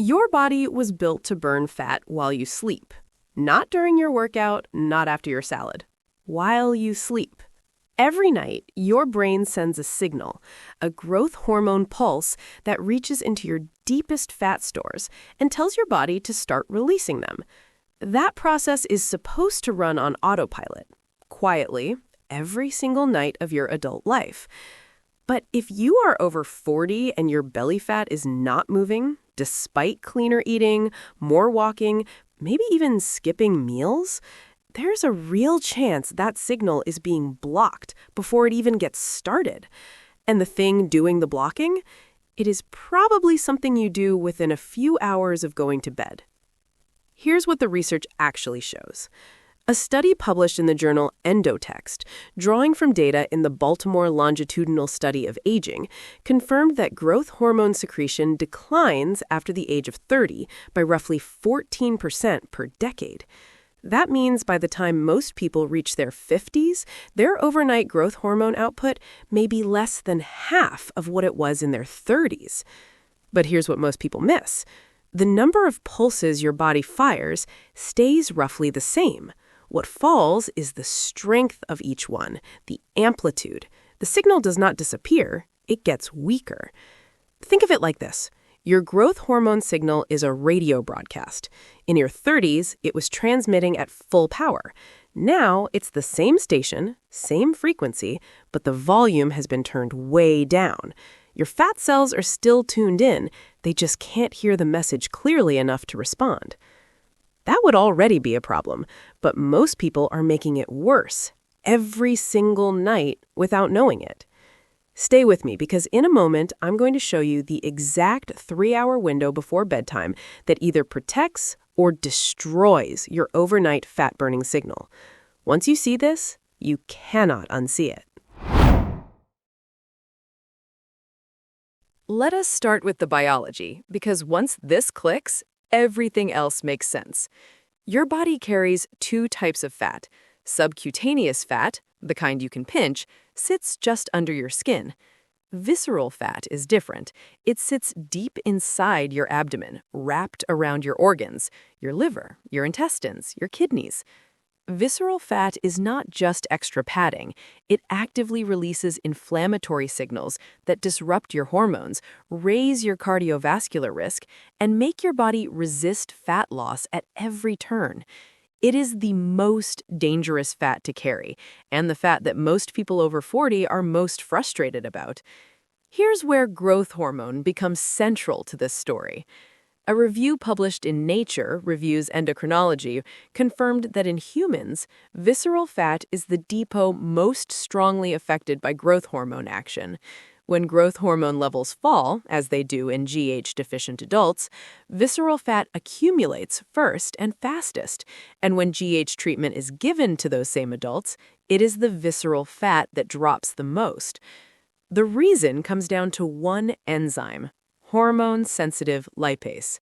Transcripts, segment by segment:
Your body was built to burn fat while you sleep. Not during your workout, not after your salad. While you sleep. Every night, your brain sends a signal, a growth hormone pulse that reaches into your deepest fat stores and tells your body to start releasing them. That process is supposed to run on autopilot, quietly, every single night of your adult life. But if you are over 40 and your belly fat is not moving, despite cleaner eating, more walking, maybe even skipping meals, there's a real chance that signal is being blocked before it even gets started. And the thing doing the blocking? It is probably something you do within a few hours of going to bed. Here's what the research actually shows. A study published in the journal Endotext, drawing from data in the Baltimore Longitudinal Study of Aging, confirmed that growth hormone secretion declines after the age of 30 by roughly 14% per decade. That means by the time most people reach their 50s, their overnight growth hormone output may be less than half of what it was in their 30s. But here's what most people miss. The number of pulses your body fires stays roughly the same. What falls is the strength of each one, the amplitude. The signal does not disappear, it gets weaker. Think of it like this. Your growth hormone signal is a radio broadcast. In your 30s, it was transmitting at full power. Now, it's the same station, same frequency, but the volume has been turned way down. Your fat cells are still tuned in, they just can't hear the message clearly enough to respond. That would already be a problem, but most people are making it worse every single night without knowing it. Stay with me because in a moment, I'm going to show you the exact 3-hour window before bedtime that either protects or destroys your overnight fat-burning signal. Once you see this, you cannot unsee it. Let us start with the biology, because once this clicks, everything else makes sense. Your body carries 2 types of fat. Subcutaneous fat, the kind you can pinch, sits just under your skin. Visceral fat is different. It sits deep inside your abdomen, wrapped around your organs, your liver, your intestines, your kidneys. Visceral fat is not just extra padding. It actively releases inflammatory signals that disrupt your hormones, raise your cardiovascular risk, and make your body resist fat loss at every turn. It is the most dangerous fat to carry, and the fat that most people over 40 are most frustrated about. Here's where growth hormone becomes central to this story. A review published in Nature, Reviews Endocrinology, confirmed that in humans, visceral fat is the depot most strongly affected by growth hormone action. When growth hormone levels fall, as they do in GH-deficient adults, visceral fat accumulates first and fastest, and when GH treatment is given to those same adults, it is the visceral fat that drops the most. The reason comes down to one enzyme: hormone-sensitive lipase.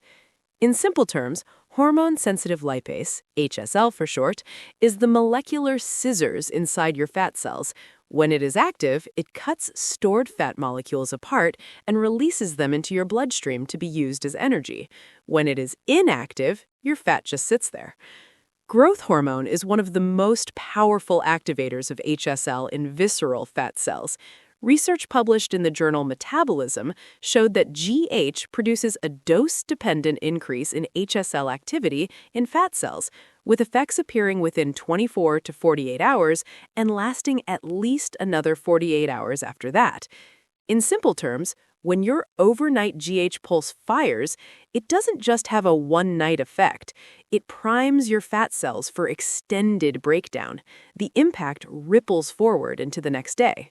In simple terms, hormone-sensitive lipase, HSL for short, is the molecular scissors inside your fat cells. When it is active, it cuts stored fat molecules apart and releases them into your bloodstream to be used as energy. When it is inactive, your fat just sits there. Growth hormone is one of the most powerful activators of HSL in visceral fat cells. Research published in the journal Metabolism showed that GH produces a dose-dependent increase in HSL activity in fat cells, with effects appearing within 24 to 48 hours and lasting at least another 48 hours after that. In simple terms, when your overnight GH pulse fires, it doesn't just have a one-night effect. It primes your fat cells for extended breakdown. The impact ripples forward into the next day.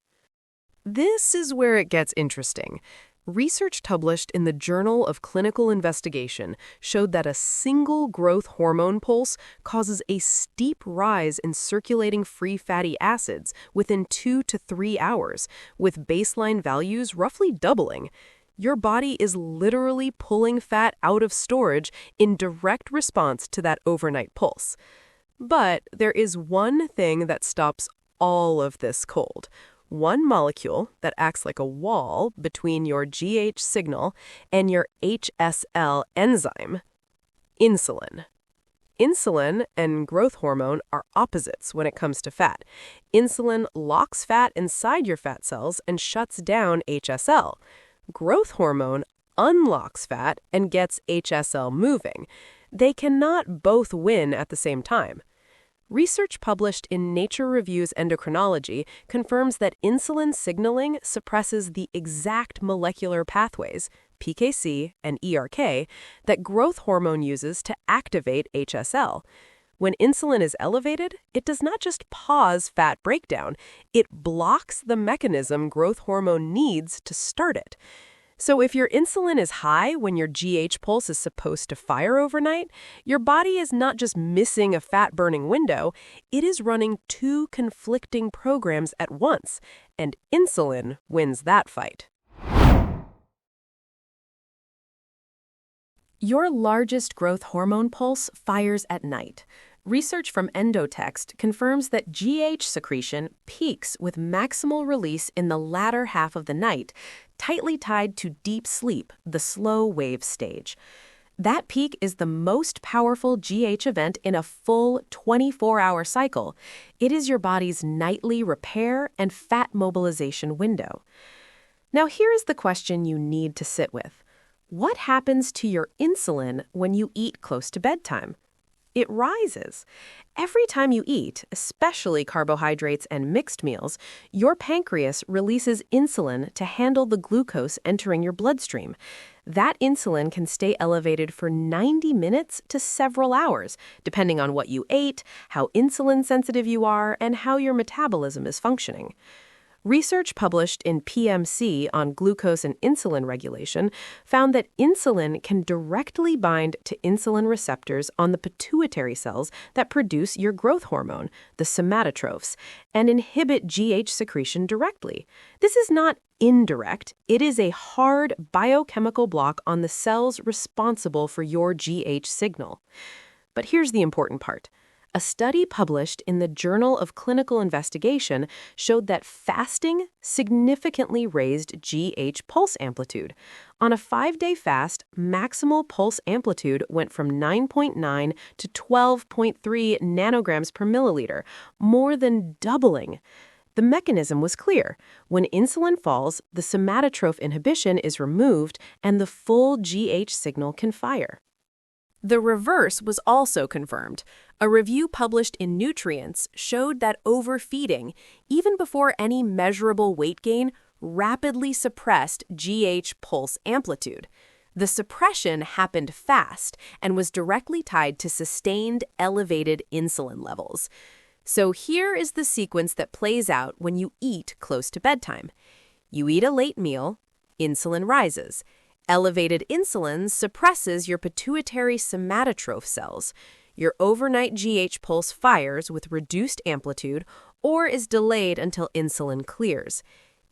This is where it gets interesting. Research published in the Journal of Clinical Investigation showed that a single growth hormone pulse causes a steep rise in circulating free fatty acids within 2 to 3 hours, with baseline values roughly doubling. Your body is literally pulling fat out of storage in direct response to that overnight pulse. But there is one thing that stops all of this cold. one molecule that acts like a wall between your GH signal and your HSL enzyme, insulin. Insulin and growth hormone are opposites when it comes to fat. Insulin locks fat inside your fat cells and shuts down HSL. Growth hormone unlocks fat and gets HSL moving. They cannot both win at the same time. Research published in Nature Reviews Endocrinology confirms that insulin signaling suppresses the exact molecular pathways, PKC and ERK, that growth hormone uses to activate HSL. When insulin is elevated, it does not just pause fat breakdown, it blocks the mechanism growth hormone needs to start it. So if your insulin is high when your GH pulse is supposed to fire overnight, your body is not just missing a fat-burning window, it is running two conflicting programs at once, and insulin wins that fight. Your largest growth hormone pulse fires at night. Research from Endotext confirms that GH secretion peaks with maximal release in the latter half of the night, tightly tied to deep sleep, the slow wave stage. That peak is the most powerful GH event in a full 24-hour cycle. It is your body's nightly repair and fat mobilization window. Now here is the question you need to sit with. What happens to your insulin when you eat close to bedtime? It rises. Every time you eat, especially carbohydrates and mixed meals, your pancreas releases insulin to handle the glucose entering your bloodstream. That insulin can stay elevated for 90 minutes to several hours, depending on what you ate, how insulin sensitive you are, and how your metabolism is functioning. Research published in PMC on glucose and insulin regulation found that insulin can directly bind to insulin receptors on the pituitary cells that produce your growth hormone, the somatotrophs, and inhibit GH secretion directly. This is not indirect. It is a hard biochemical block on the cells responsible for your GH signal. But here's the important part. A study published in the Journal of Clinical Investigation showed that fasting significantly raised GH pulse amplitude. On a 5-day fast, maximal pulse amplitude went from 9.9 to 12.3 nanograms per milliliter, more than doubling. The mechanism was clear. When insulin falls, the somatotroph inhibition is removed and the full GH signal can fire. The reverse was also confirmed. A review published in Nutrients showed that overfeeding, even before any measurable weight gain, rapidly suppressed GH pulse amplitude. The suppression happened fast and was directly tied to sustained elevated insulin levels. So here is the sequence that plays out when you eat close to bedtime. You eat a late meal, insulin rises. Elevated insulin suppresses your pituitary somatotroph cells. Your overnight GH pulse fires with reduced amplitude or is delayed until insulin clears.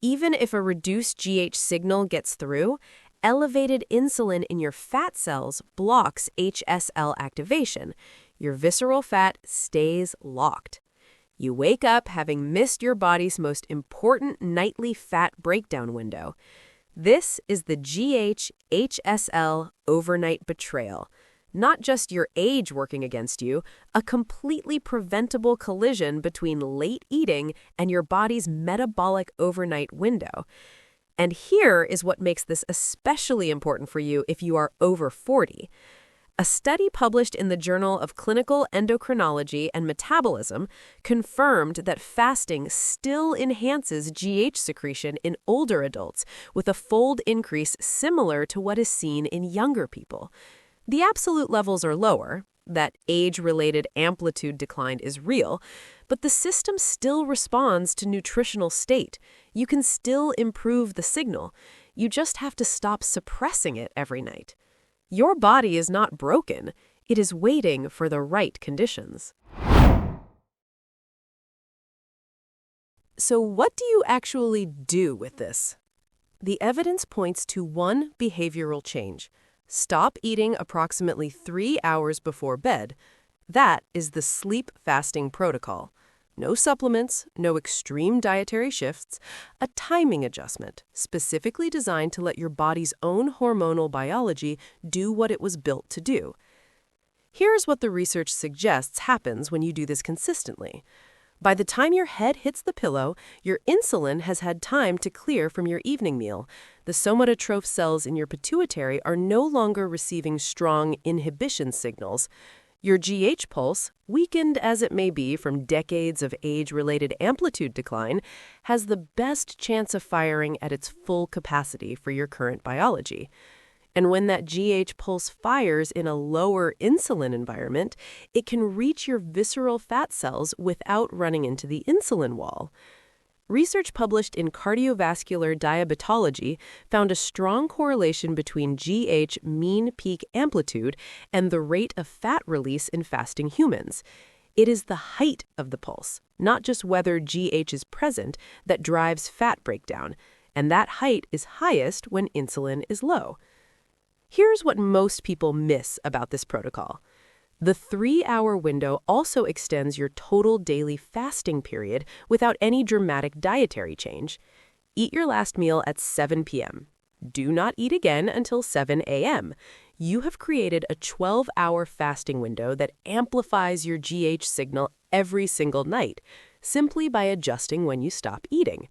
Even if a reduced GH signal gets through, elevated insulin in your fat cells blocks HSL activation. Your visceral fat stays locked. You wake up having missed your body's most important nightly fat breakdown window. This is the GH-HSL overnight betrayal. Not just your age working against you, a completely preventable collision between late eating and your body's metabolic overnight window. And here is what makes this especially important for you if you are over 40. A study published in the Journal of Clinical Endocrinology and Metabolism confirmed that fasting still enhances GH secretion in older adults with a fold increase similar to what is seen in younger people. The absolute levels are lower, that age-related amplitude decline is real, but the system still responds to nutritional state. You can still improve the signal. You just have to stop suppressing it every night. Your body is not broken. It is waiting for the right conditions. So what do you actually do with this? The evidence points to one behavioral change. Stop eating approximately 3 hours before bed. That is the sleep fasting protocol. No supplements, no extreme dietary shifts, a timing adjustment specifically designed to let your body's own hormonal biology do what it was built to do. Here's what the research suggests happens when you do this consistently. By the time your head hits the pillow, your insulin has had time to clear from your evening meal. The somatotroph cells in your pituitary are no longer receiving strong inhibition signals. Your GH pulse, weakened as it may be from decades of age-related amplitude decline, has the best chance of firing at its full capacity for your current biology. And when that GH pulse fires in a lower insulin environment, it can reach your visceral fat cells without running into the insulin wall. Research published in Cardiovascular Diabetology found a strong correlation between GH mean peak amplitude and the rate of fat release in fasting humans. It is the height of the pulse, not just whether GH is present, that drives fat breakdown, and that height is highest when insulin is low. Here's what most people miss about this protocol. The 3-hour window also extends your total daily fasting period without any dramatic dietary change. Eat your last meal at 7 p.m. Do not eat again until 7 a.m. You have created a 12-hour fasting window that amplifies your GH signal every single night, simply by adjusting when you stop eating.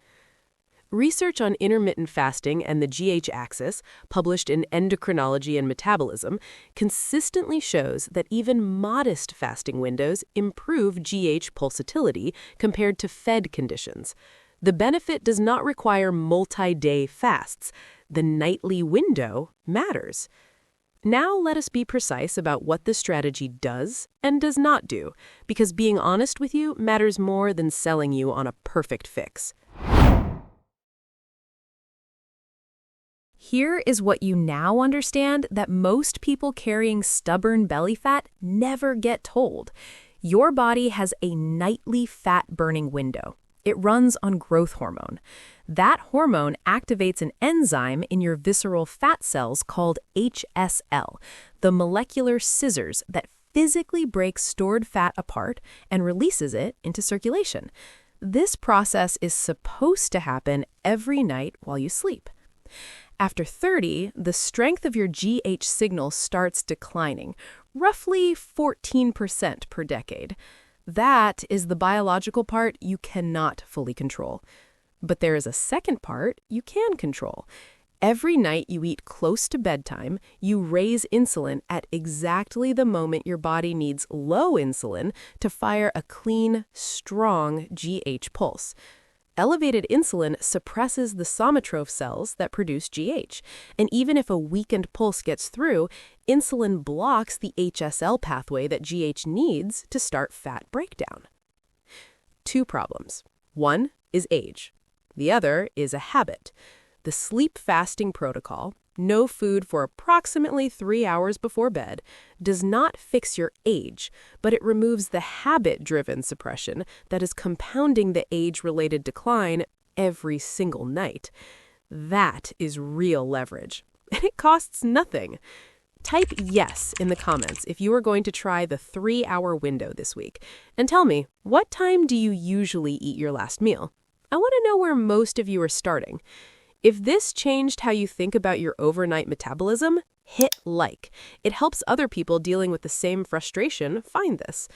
Research on intermittent fasting and the GH axis, published in Endocrinology and Metabolism, consistently shows that even modest fasting windows improve GH pulsatility compared to fed conditions. The benefit does not require multi-day fasts. The nightly window matters. Now let us be precise about what this strategy does and does not do, because being honest with you matters more than selling you on a perfect fix. Here is what you now understand that most people carrying stubborn belly fat never get told. Your body has a nightly fat-burning window. It runs on growth hormone. That hormone activates an enzyme in your visceral fat cells called HSL, the molecular scissors that physically breaks stored fat apart and releases it into circulation. This process is supposed to happen every night while you sleep. After 30, the strength of your GH signal starts declining, roughly 14% per decade. That is the biological part you cannot fully control. But there is a second part you can control. Every night you eat close to bedtime, you raise insulin at exactly the moment your body needs low insulin to fire a clean, strong GH pulse. Elevated insulin suppresses the somatotroph cells that produce GH, and even if a weakened pulse gets through, insulin blocks the HSL pathway that GH needs to start fat breakdown. 2 problems. One is age. The other is a habit. The sleep fasting protocol, no food for approximately 3 hours before bed, does not fix your age, but it removes the habit-driven suppression that is compounding the age-related decline every single night. That is real leverage, and it costs nothing. Type yes in the comments if you are going to try the 3-hour window this week, and tell me, what time do you usually eat your last meal? I want to know where most of you are starting. If this changed how you think about your overnight metabolism, hit like. It helps other people dealing with the same frustration find this.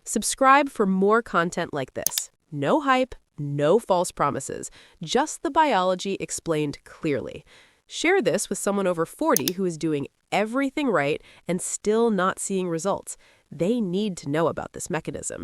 Subscribe for more content like this. No hype, no false promises, just the biology explained clearly. Share this with someone over 40 who is doing everything right and still not seeing results. They need to know about this mechanism.